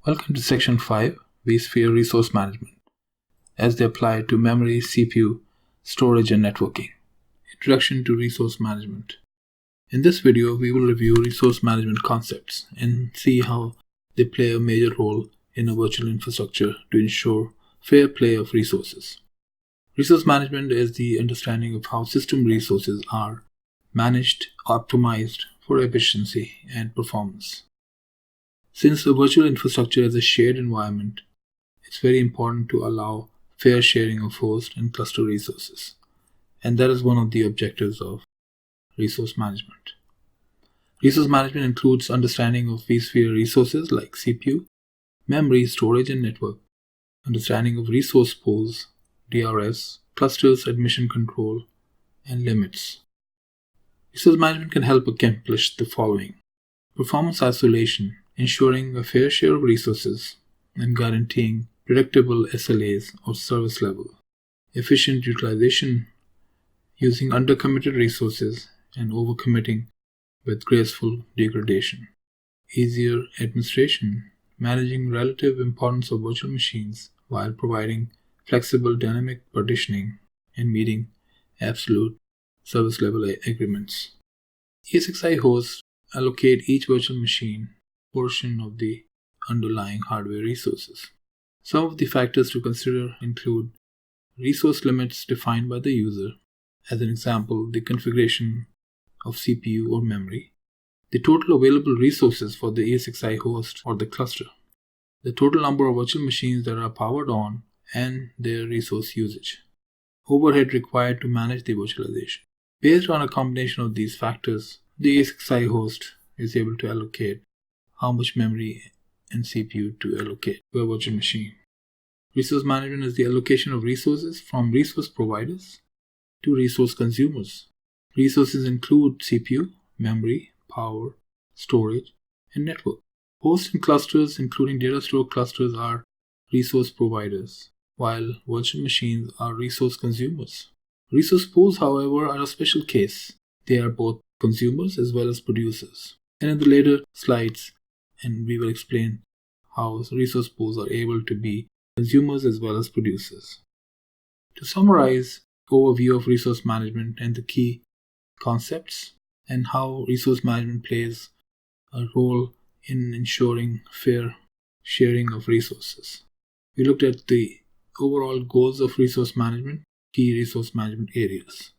Welcome to Section 5, vSphere Resource Management, as they apply to memory, CPU, storage, and networking. Introduction to Resource Management. In this video, we will review resource management concepts and see how they play a major role in a virtual infrastructure to ensure fair play of resources. Resource management is the understanding of how system resources are managed, optimized for efficiency and performance. Since a virtual infrastructure is a shared environment, it's very important to allow fair sharing of host and cluster resources, and that is one of the objectives of resource management. Resource management includes understanding of vSphere resources like CPU, memory, storage, and network, understanding of resource pools, DRS, clusters, admission control, and limits. Resource management can help accomplish the following: performance isolation, ensuring a fair share of resources and guaranteeing predictable SLAs or service level; efficient utilization, using undercommitted resources and overcommitting with graceful degradation; easier administration, managing relative importance of virtual machines while providing flexible dynamic partitioning and meeting absolute service level agreements. ESXi Hosts allocate each virtual machine portion of the underlying hardware resources. Some of the factors to consider include resource limits defined by the user, as an example, the configuration of CPU or memory, the total available resources for the ESXi host or the cluster, the total number of virtual machines that are powered on, and their resource usage, overhead required to manage the virtualization. Based on a combination of these factors, the ESXi host is able to allocate how much memory and CPU to allocate to a virtual machine. Resource management is the allocation of resources from resource providers to resource consumers. Resources include CPU, memory, power, storage, and network. Hosts and clusters, including data store clusters, are resource providers, while virtual machines are resource consumers. Resource pools, however, are a special case. They are both consumers as well as producers. And in the later slides, we will explain how resource pools are able to be consumers as well as producers. To summarize, overview of resource management and the key concepts and how resource management plays a role in ensuring fair sharing of resources. We looked at the overall goals of resource management, key resource management areas.